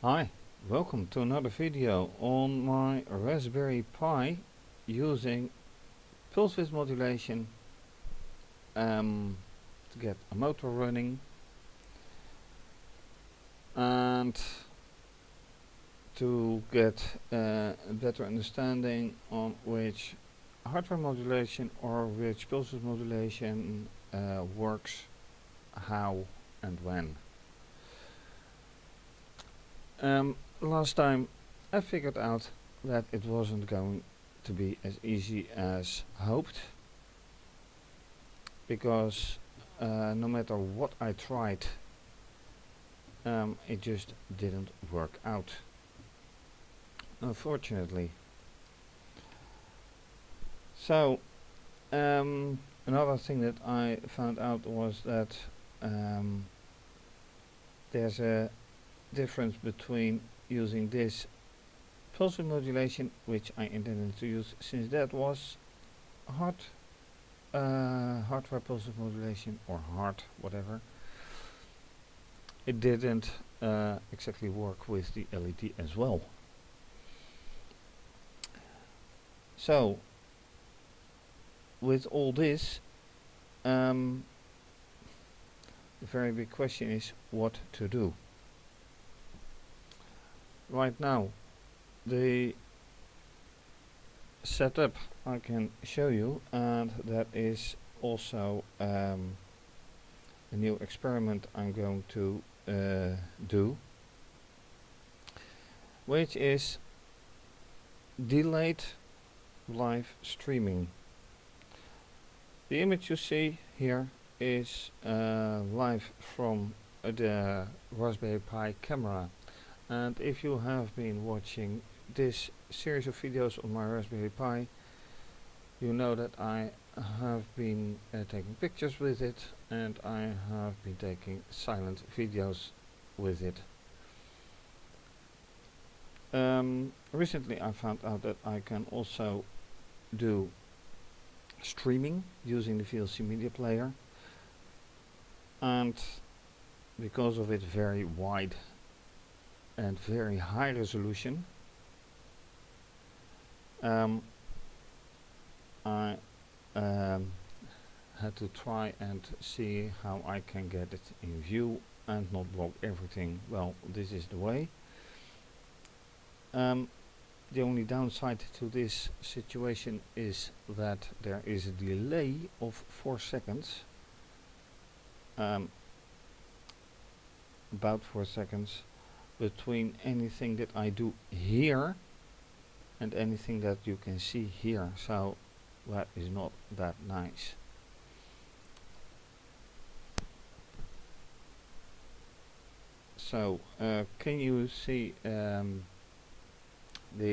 Hi, welcome to another video on my Raspberry Pi using pulse width modulation to get a motor running and to get a better understanding on which hardware modulation or which pulse width modulation works, how and when. Last time I figured out that it wasn't going to be as easy as hoped, because no matter what I tried, it just didn't work out, unfortunately. So another thing that I found out was that there's a difference between using this pulse width modulation, which I intended to use since that was hardware pulse width modulation, or hard whatever. It didn't exactly work with the LED as well. So with all this, the very big question is what to do. Right now, the setup I can show you, and that is also a new experiment I'm going to do, which is delayed live streaming. The image you see here is live from the Raspberry Pi camera. And if you have been watching this series of videos on my Raspberry Pi, you know that I have been taking pictures with it, and I have been taking silent videos with it. Recently I found out that I can also do streaming using the VLC media player, and because of its very wide and very high resolution, I had to try and see how I can get it in view and not block everything. Well, this is the way. The only downside to this situation is that there is a delay of 4 seconds, about 4 seconds, between anything that I do here and anything that you can see here. So that is not that nice. So can you see the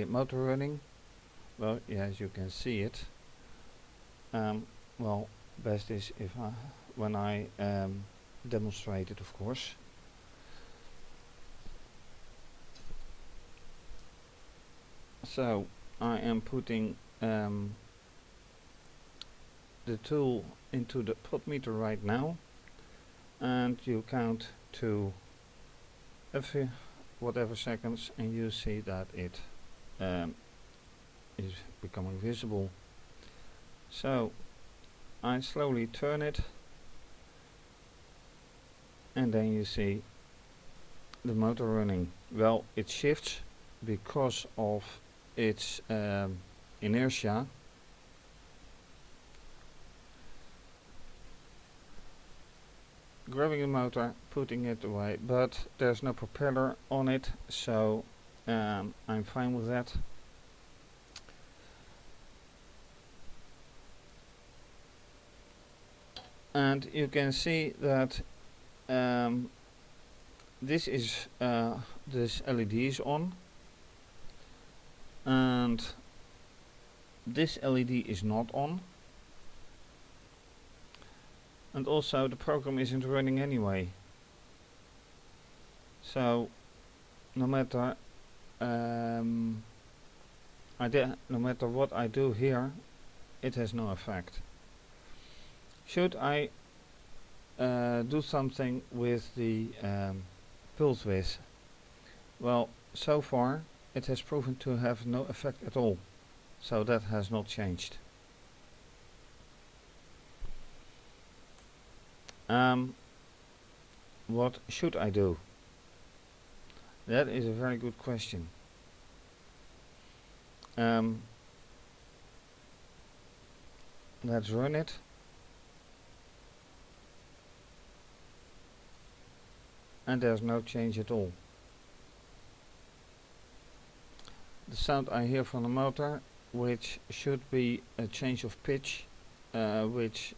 motor running? Well, yes, you can see it. Well, best is if when I demonstrate it, of course. So I am putting the tool into the potmeter right now, and you count to whatever seconds, and you see that it is becoming visible. So I slowly turn it, and then you see the motor running. Well, it shifts because of its inertia. Grabbing the motor, putting it away, but there's no propeller on it, so I'm fine with that. And you can see that this LED is on, and this LED is not on, and also the program isn't running anyway. So no matter no matter what I do here, it has no effect. Should I do something with the pulse width? Well, so far it has proven to have no effect at all, so that has not changed. What should I do? That is a very good question. Let's run it. And there's no change at all. The sound I hear from the motor, which should be a change of pitch, which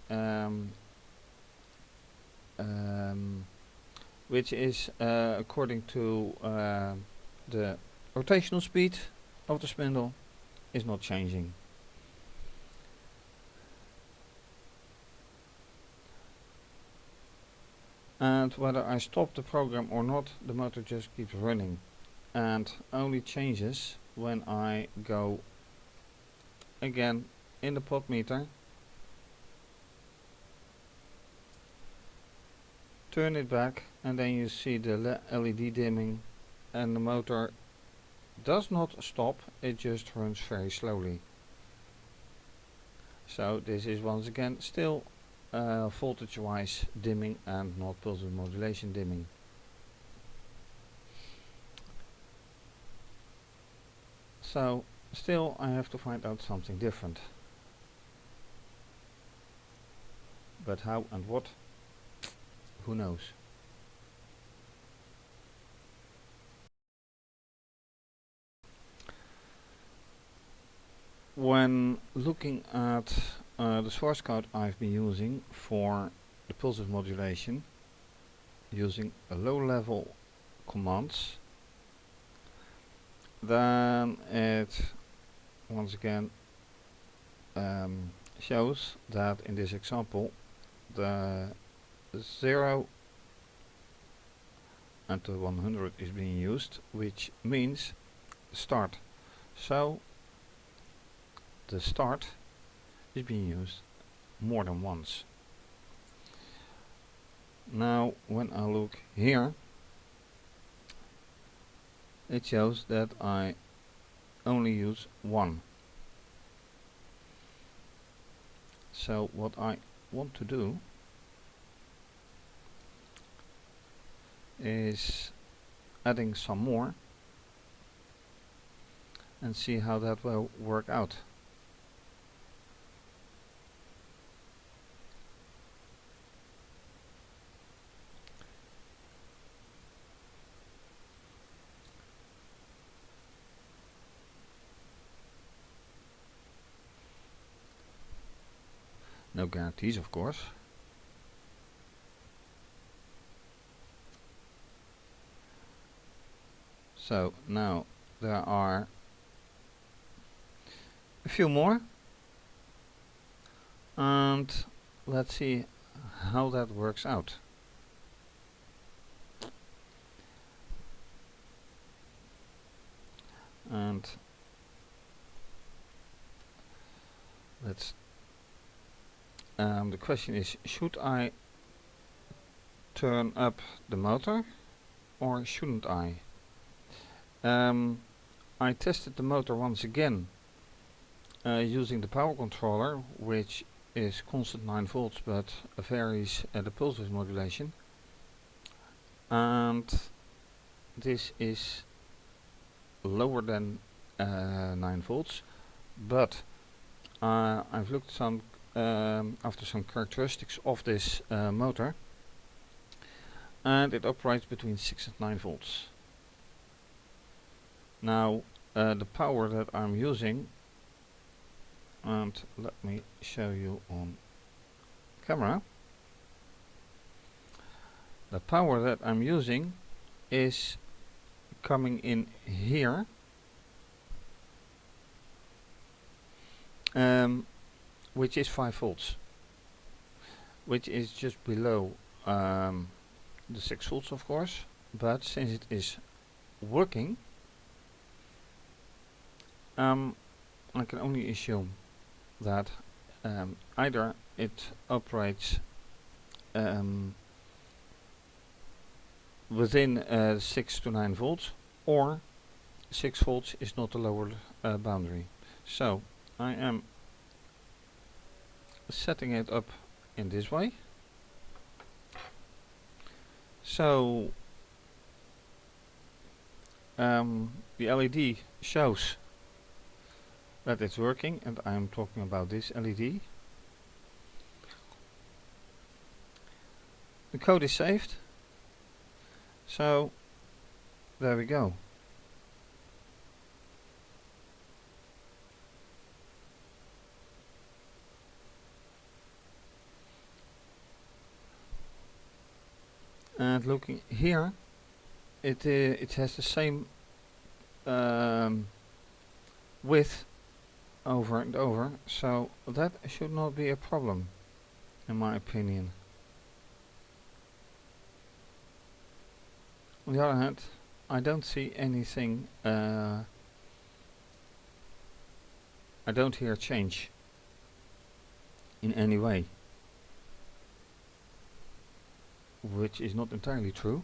is according to the rotational speed of the spindle, is not changing. And whether I stop the program or not, the motor just keeps running and only changes when I go again in the pot meter, turn it back, and then you see the LED dimming, and the motor does not stop, it just runs very slowly. So this is once again still voltage wise dimming and not pulse width modulation dimming. So still I have to find out something different. But how and what? Who knows? When looking at the source code I've been using for the pulse width modulation, using a low level commands, then it once again shows that in this example the 0 and the 100 is being used, which means start. So the start is being used more than once. Now when I look here, it shows that I only use one. So what I want to do is adding some more and see how that will work out. No guarantees, of course. So now there are a few more, and let's see how that works out. And let's the question is, should I turn up the motor or shouldn't I? I tested the motor once again using the power controller, which is constant 9 volts but varies the pulse width modulation, and this is lower than 9 volts, but I've looked some after some characteristics of this motor, and it operates between 6 and 9 volts. Now the power that I'm using, and let me show you on camera, the power that I'm using is coming in here, which is 5 volts, which is just below the 6 volts, of course, but since it is working, I can only assume that either it operates within 6 to 9 volts, or 6 volts is not the lower boundary. So I am setting it up in this way. So the LED shows that it's working, and I'm talking about this LED. The code is saved, so there we go. And looking here, it has the same width over and over, so that should not be a problem, in my opinion. On the other hand, I don't see anything, I don't hear change in any way, which is not entirely true.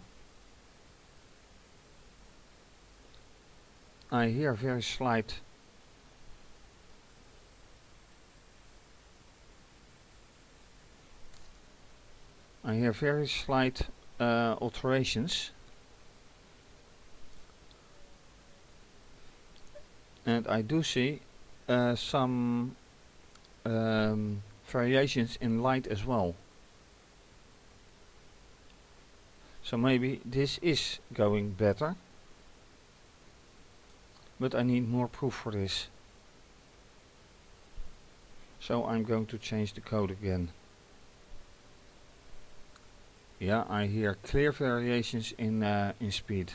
I hear very slight alterations, and I do see some variations in light as well. So maybe this is going better, but I need more proof for this. So I'm going to change the code again. Yeah, I hear clear variations in speed.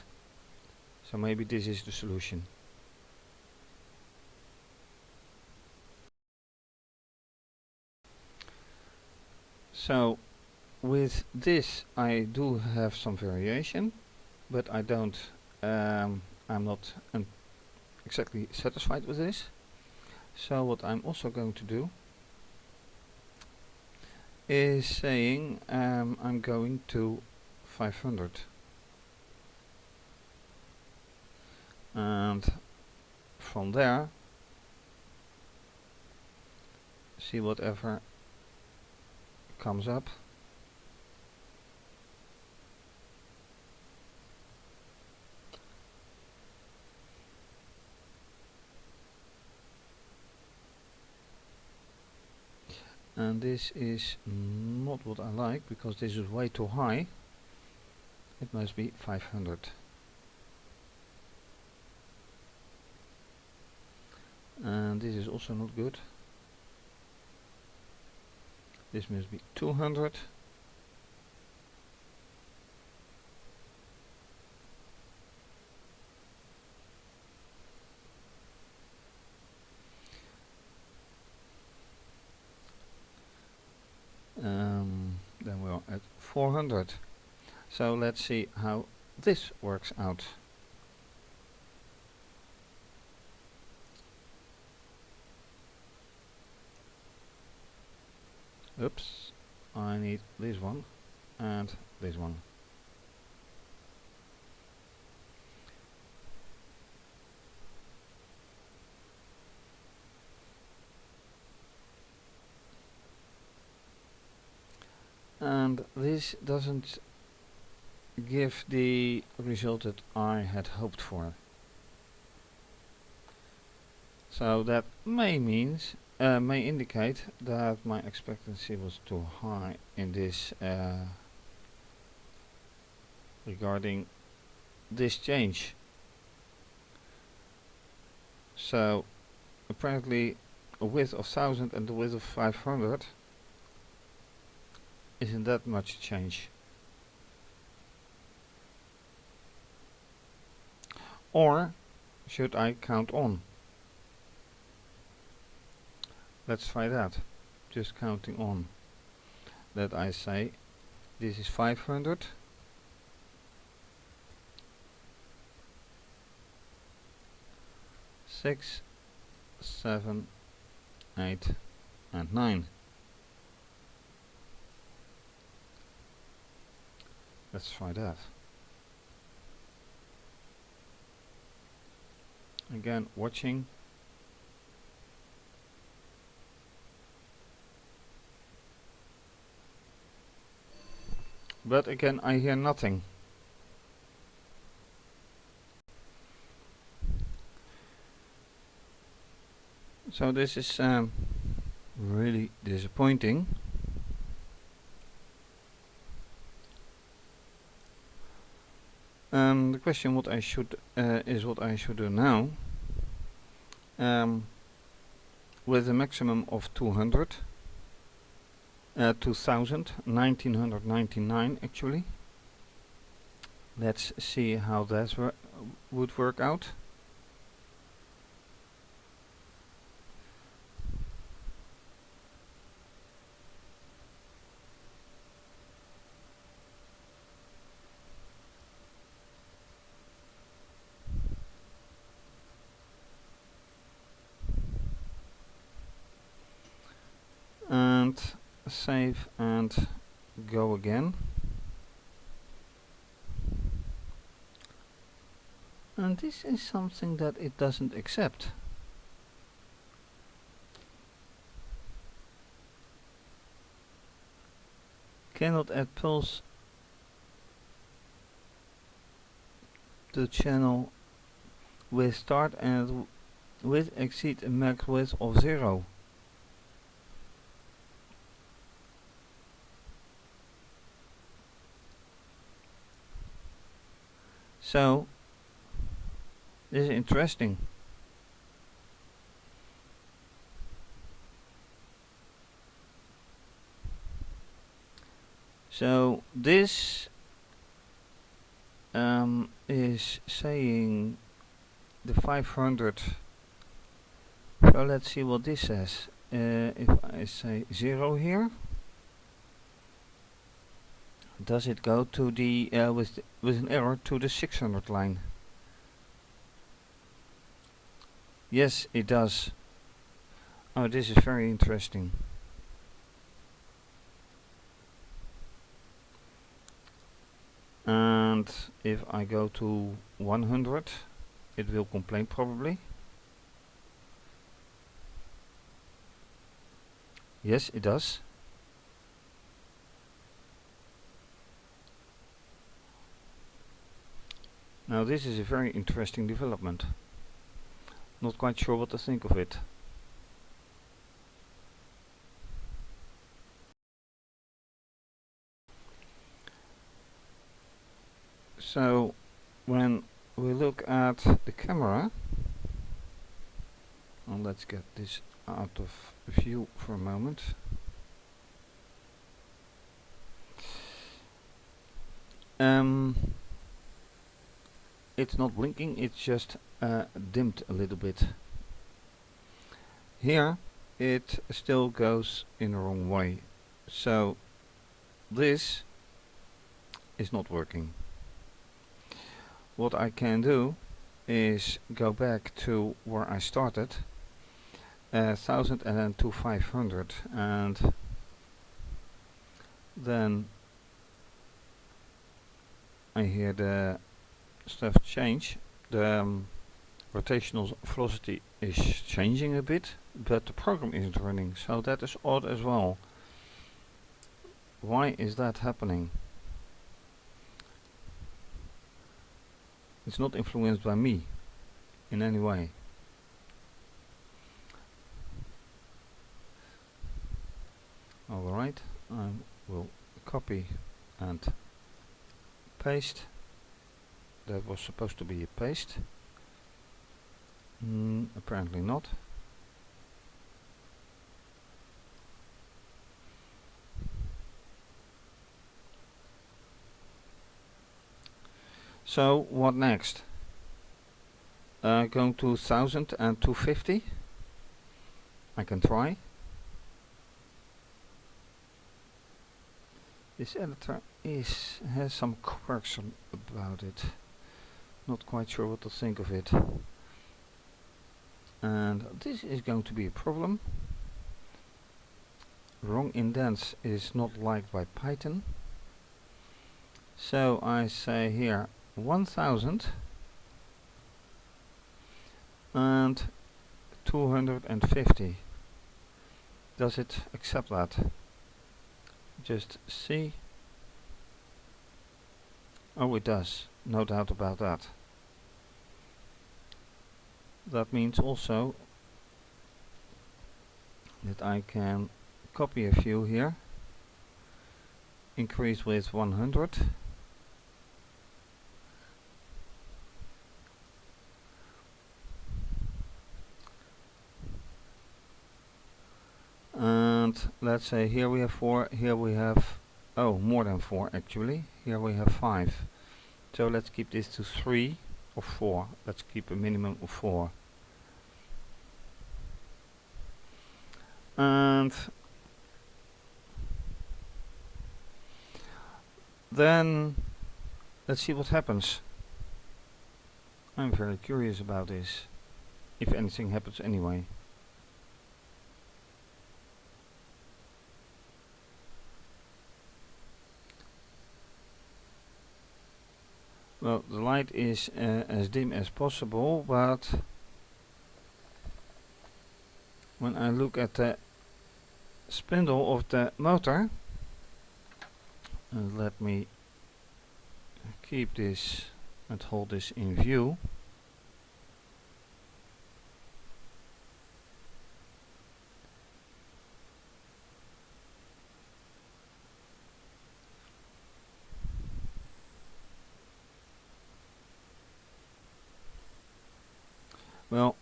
So maybe this is the solution. So with this I do have some variation, but I don't, I'm not exactly satisfied with this. So what I'm also going to do is saying I'm going to 500, and from there see whatever comes up. And this is not what I like, because this is way too high. It must be 500. And this is also not good. This must be 200. Then we are at 400. So let's see how this works out. Oops, I need this one and this one. And this doesn't give the result that I had hoped for. So that may indicate that my expectancy was too high in this regarding this change. So apparently a width of 1000 and the width of 500 isn't that much change. Or should I count on? Let's try that. Just counting on. That I say this is 500. Six, 7, 8 and 9. Let's try that. Again, watching. But again, I hear nothing. So this is really disappointing. The question what I should is what I should do now. With a maximum of 200, 1999 actually. Let's see how that would work out. And save and go again. And this is something that it doesn't accept. Cannot add pulse to channel with start and width exceed a max width of 0. So this is interesting. So this is saying the 500. So let's see what this says. If I say 0 here, does it go to the with an error to the 600 line? Yes, it does. Oh, this is very interesting. And if I go to 100, it will complain probably. Yes, it does. Now this is a very interesting development. Not quite sure what to think of it. So when we look at the camera, and let's get this out of view for a moment. It's not blinking, it's just dimmed a little bit. Here it still goes in the wrong way, so this is not working. What I can do is go back to where I started, 1000 and then to 500, and then I hear the stuff change. The rotational velocity is changing a bit, but the program isn't running, so that is odd as well. Why is that happening? It's not influenced by me in any way. Alright, I will copy and paste. That was supposed to be a paste. Apparently not. So what next? Going to 1000 and 250. I can try. This editor has some quirks about it. Not quite sure what to think of it. And this is going to be a problem. Wrong indents is not liked by Python. So I say here 1000 and 250. Does it accept that? Just see. Oh, it does, no doubt about that. That means also that I can copy a few here, increase with 100, and let's say here we have 4, here we have, oh, more than 4 actually, here we have 5. So let's keep this to 3 or 4, let's keep a minimum of 4. And then let's see what happens. I'm very curious about this, if anything happens anyway. Well, the light is as dim as possible, but when I look at the spindle of the motor, and let me keep this and hold this in view. Well,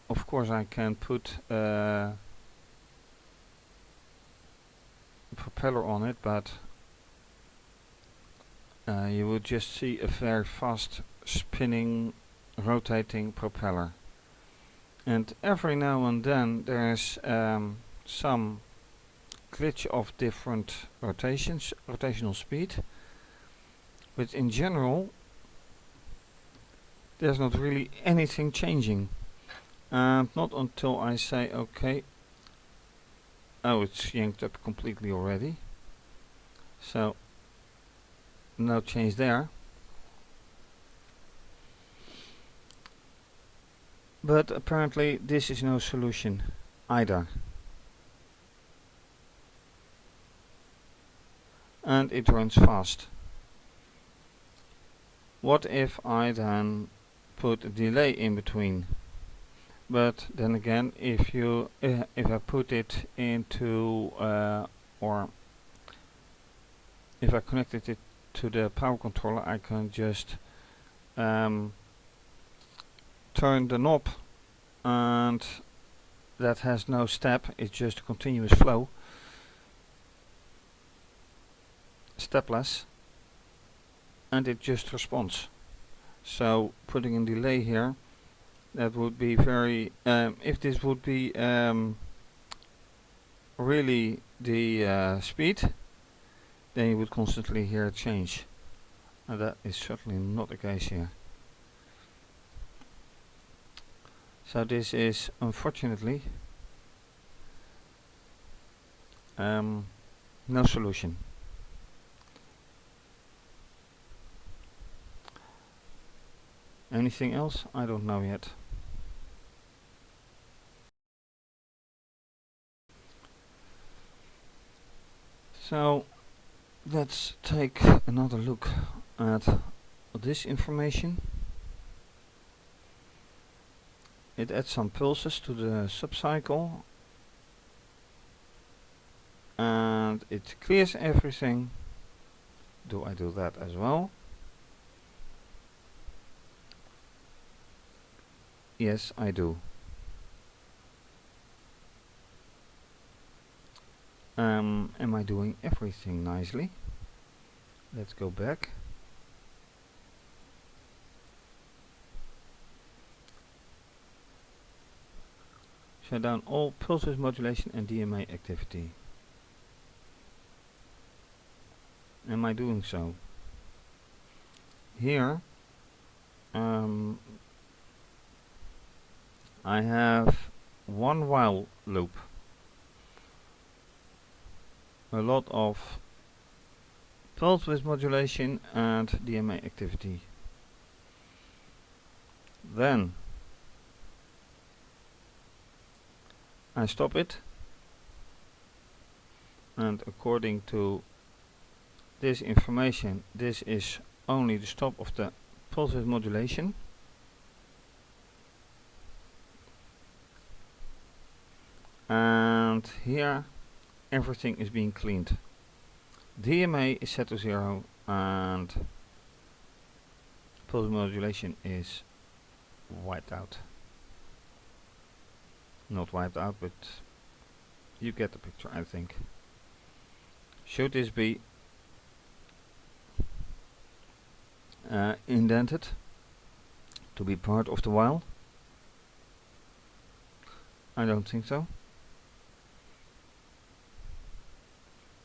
of course I can put a propeller on it, but you would just see a very fast spinning, rotating propeller. And every now and then there's some glitch of different rotational speed, but in general there's not really anything changing, and not until I say okay. Oh, it's yanked up completely already, so no change there. But apparently this is no solution either, and it runs fast. What if I then put a delay in between? But then again, if I put it into or if I connected it to the power controller, I can just turn the knob, and that has no step, it's just a continuous flow, stepless, and it just responds. So putting in delay here, that would be very, if this would be really the speed, then you would constantly hear it change, and that is certainly not the case here. So this is unfortunately no solution. Anything else? I don't know yet. So let's take another look at this information. It adds some pulses to the subcycle, and it clears everything. Do I do that as well? Yes, I do. Am I doing everything nicely? Let's go back. Shut down all pulse width modulation and DMA activity. Am I doing so? Here I have one while loop, a lot of pulse width modulation and DMA activity. Then I stop it, and according to this information, this is only the stop of the pulse width modulation. And here everything is being cleaned. DMA is set to 0 and pulse modulation is wiped out. Not wiped out, but you get the picture, I think. Should this be indented to be part of the while? I don't think so.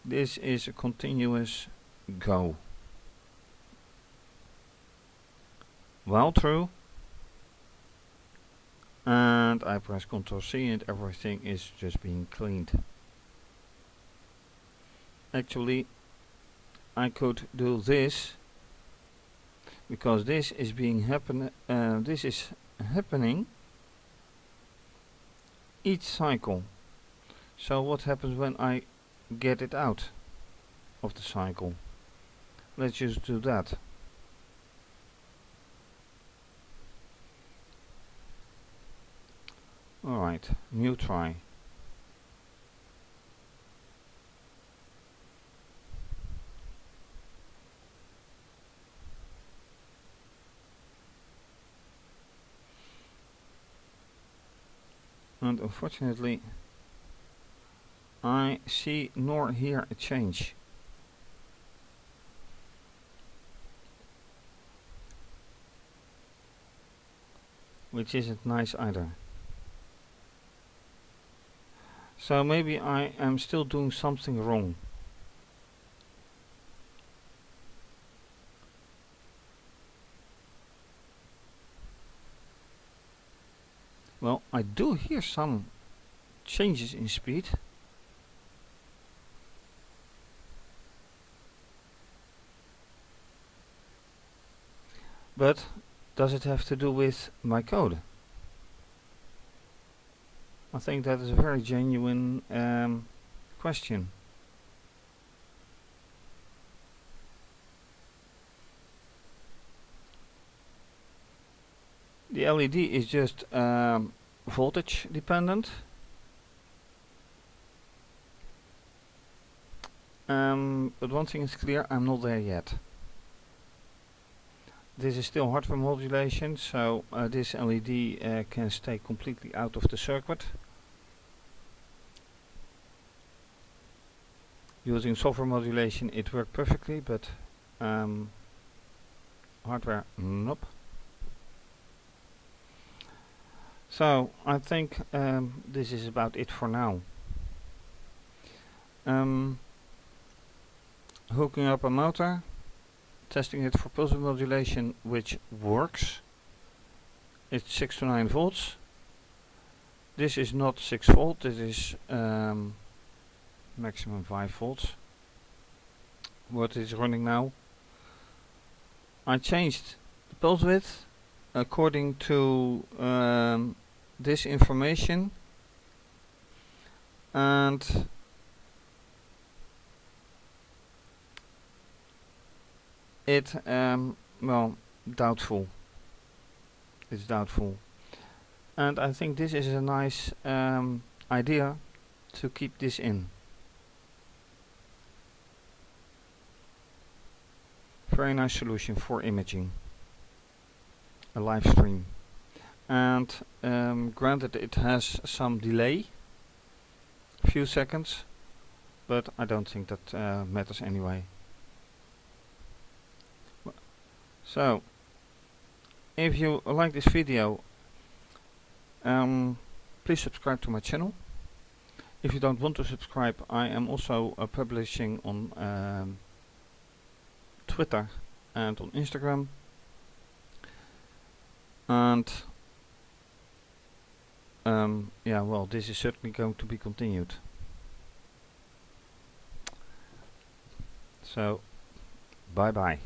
This is a continuous go. While true, and I press Ctrl C and everything is just being cleaned. Actually, I could do this because this is being happening each cycle. So what happens when I get it out of the cycle? Let's just do that. Alright, new try. And unfortunately I see nor hear a change. Which isn't nice either. So maybe I am still doing something wrong. Well, I do hear some changes in speed. But does it have to do with my code? I think that is a very genuine question. The LED is just voltage dependent. But one thing is clear, I'm not there yet. This is still hardware modulation, so this LED can stay completely out of the circuit. Using software modulation it worked perfectly, but hardware, nope. So I think this is about it for now. Hooking up a motor, testing it for pulse modulation, which works. It's 6 to 9 volts. This is not 6 volt, this is maximum 5 volts. What is running now? I changed the pulse width according to this information, and it well, doubtful. It's doubtful, and I think this is a nice idea to keep this in. Very nice solution for imaging a live stream. And granted it has some delay, a few seconds, but I don't think that matters anyway. So if you like this video, please subscribe to my channel. If you don't want to subscribe, I am also publishing on Twitter and on Instagram, and yeah, well, this is certainly going to be continued. So bye bye.